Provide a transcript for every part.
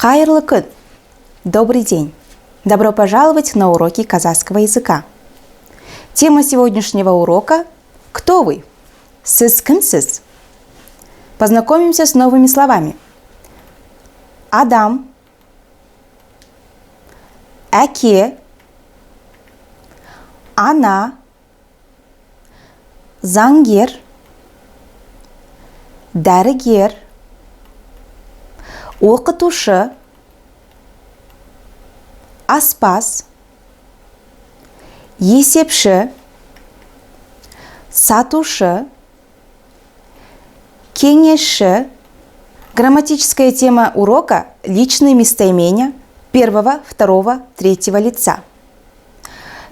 Хайырлы күн! Добрый день! Добро пожаловать на уроки казахского языка. Тема сегодняшнего урока – «Кто вы?» Сіз кімсіз? Познакомимся с новыми словами. Адам, әке, ана, заңгер, дәрігер, оқытушы, аспаз, есепші, сатушы, кеңесші. Грамматическая тема урока – личные местоимения первого, второго, третьего лица.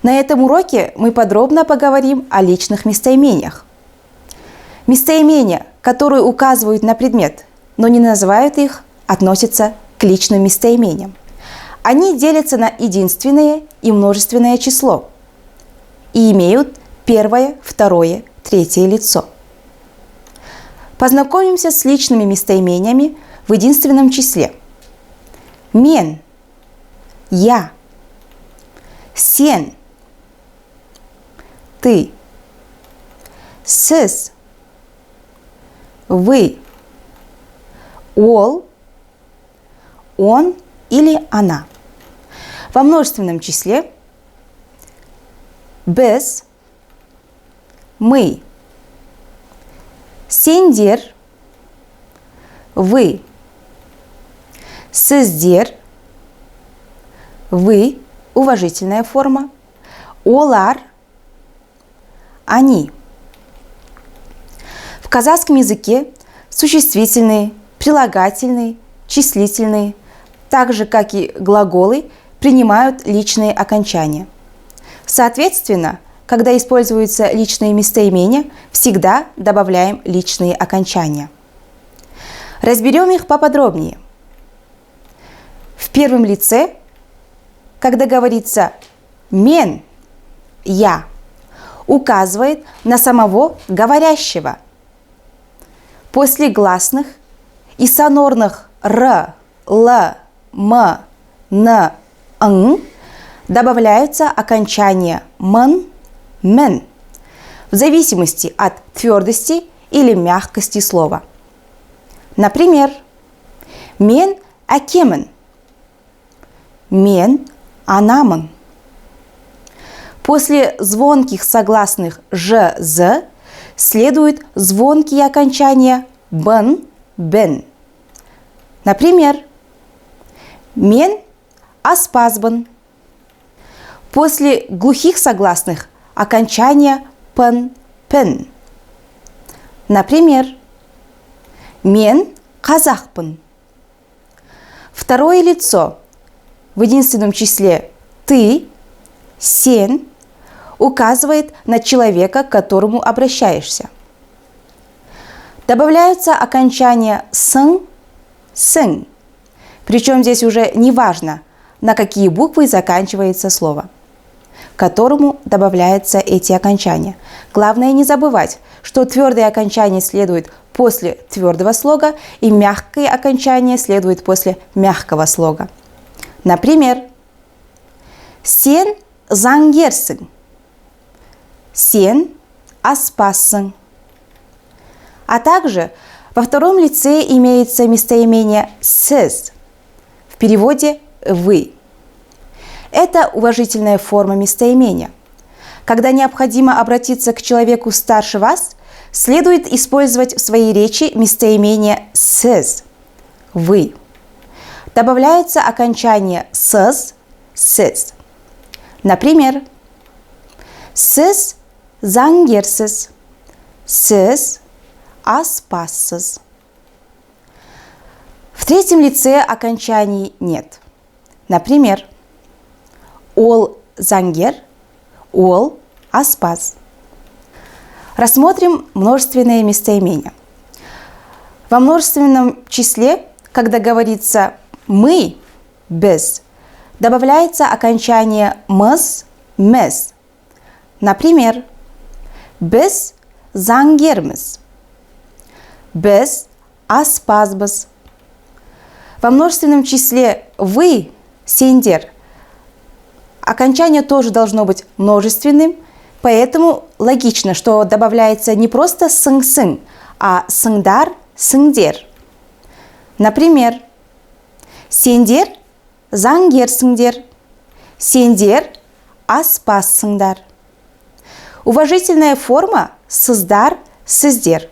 На этом уроке мы подробно поговорим о личных местоимениях. Местоимения, которые указывают на предмет, но не называют их, относятся к личным местоимениям. Они делятся на единственное и множественное число и имеют первое, второе, третье лицо. Познакомимся с личными местоимениями в единственном числе. Мен – я, сен – ты, сіз – вы, ол – он или она. Во множественном числе біз – мы, сендер – вы, сіздер – вы, уважительная форма, олар – они. В казахском языке существительные, прилагательные, числительные, так же, как и глаголы, принимают личные окончания. Соответственно, когда используются личные местоимения, всегда добавляем личные окончания. Разберем их поподробнее. В первом лице, когда говорится «мен» – «я», указывает на самого говорящего. После гласных и сонорных «р», «л», «м», «н», «н» добавляются окончания «мн», «мен» в зависимости от твердости или мягкости слова. Например, «мен әкемін», «мен анамын». После звонких согласных «ж», «з» следуют звонкие окончания «бн», «бен». Например, «мен аспазбын». После глухих согласных окончания «пн», «пен». Например, «мен қазақпын». Второе лицо в единственном числе «ты», «сен» указывает на человека, к которому обращаешься. Добавляются окончания «сын», «сын». Причем здесь уже не важно, на какие буквы заканчивается слово, к которому добавляются эти окончания. Главное не забывать, что твердые окончания следуют после твердого слога и мягкие окончания следуют после мягкого слога. Например, «сен заңгерсің», «сен аспазсың». А также во втором лице имеется местоимение «сіз», в переводе «вы». Это уважительная форма местоимения. Когда необходимо обратиться к человеку старше вас, следует использовать в своей речи местоимение «сіз», «вы». Добавляется окончание «сіз», «сіз». Например, «сіз заңгерсіз», «сіз аспазсыз». В третьем лице окончаний нет. Например, «ол заңгер», «ол аспаз». Рассмотрим множественные местоимения. Во множественном числе, когда говорится «мы», «біз», добавляется окончание «мыз», «мез». Например, «біз заңгерміз», «біз аспазбыз». Во множественном числе «вы» – сендер. Окончание тоже должно быть множественным, поэтому логично, что добавляется не просто сын-сын, а сыңдар, сыңдер. Например, сендер заңгерсіңдер, сендер аспазсыңдар. Уважительная форма сыздар, сіздер.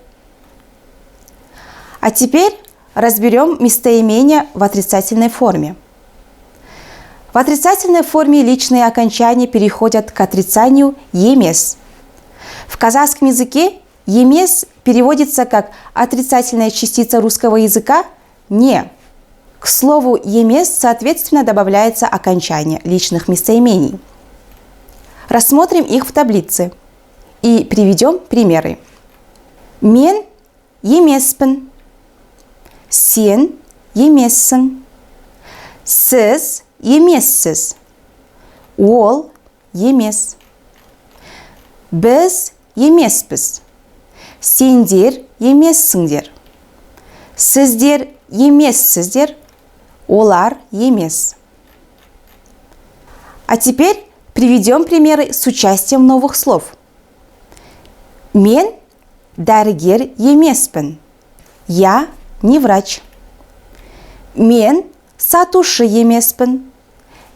А теперь разберем местоимения в отрицательной форме. В отрицательной форме личные окончания переходят к отрицанию «емес». В казахском языке «емес» переводится как отрицательная частица русского языка «не». К слову «емес» соответственно добавляется окончание личных местоимений. Рассмотрим их в таблице и приведем примеры. Мен емеспін, сен емессің, сіз емессіз, ол емес. Біз емеспіз, сендер емессіңдер, сіздер емессіздер, олар емес. А теперь приведем примеры с участием новых слов. Мен дәрігер емеспін, я не врач. Мен сатушы емеспін,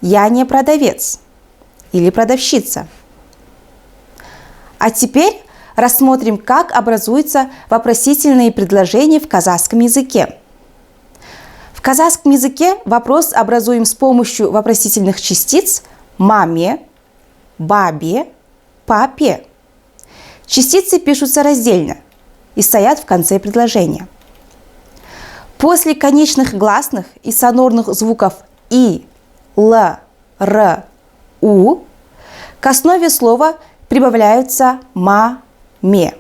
я не продавец или продавщица. А теперь рассмотрим, как образуются вопросительные предложения в казахском языке. В казахском языке вопрос образуем с помощью вопросительных частиц маме, бабе, папе. Частицы пишутся раздельно и стоят в конце предложения. После конечных гласных и сонорных звуков и, л, р, у к основе слова прибавляются ма, ме,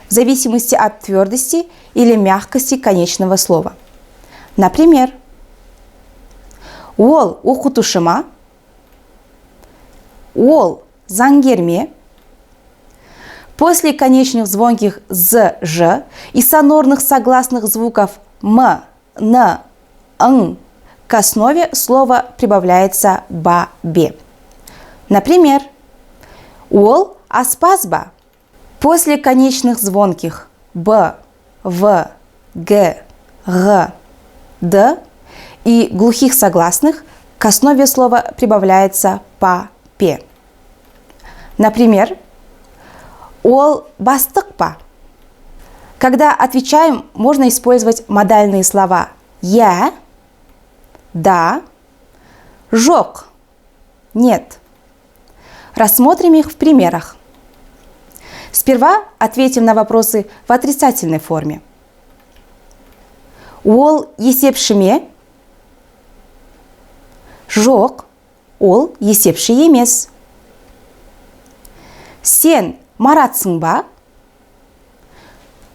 в зависимости от твердости или мягкости конечного слова. Например, ол оқытушыма, ол заңгерме. После конечных звонких з, ж и сонорных согласных звуков м, н, н к основе слова прибавляется ба, бе. Например, ол аспазба. После конечных звонких б, в, г, г, д и глухих согласных к основе слова прибавляется па, пе. Например, ол бастықпа. Когда отвечаем, можно использовать модальные слова я, да, жоқ, нет. Рассмотрим их в примерах. Сперва ответим на вопросы в отрицательной форме. Ол есепшіме? Жоқ, ол есепші емес. Сен маратсың ба?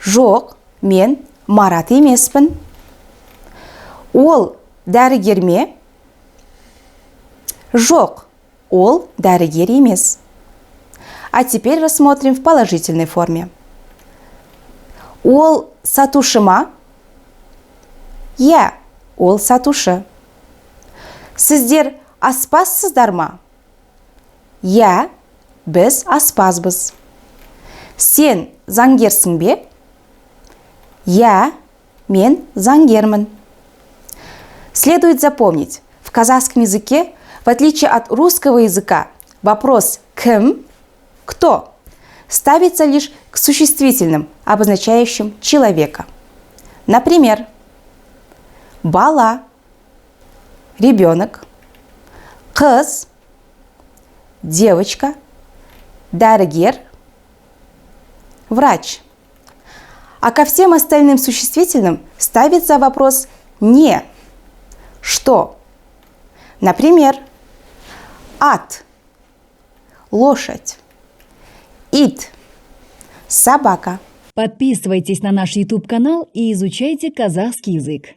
Жоқ, мен марат емеспін. Ол дәрігер ме? Жоқ, ол дәрігер емес. А теперь рассмотрим в положительной форме. Ол сатушы ма? Я, ол сатушы. Сіздер аспазсыздар ма? Я, біз аспазбыз. Сен заңгерсің бе? Я, мен заңгермін. Следует запомнить, в казахском языке, в отличие от русского языка, вопрос «кім?» – «кто?» ставится лишь к существительным, обозначающим человека. Например, бала – ребенок, қыз – девочка, дәрігер – врач. А ко всем остальным существительным ставится вопрос «не» – «что?». Например, ат – лошадь, ит – собака. Подписывайтесь на наш YouTube-канал и изучайте казахский язык.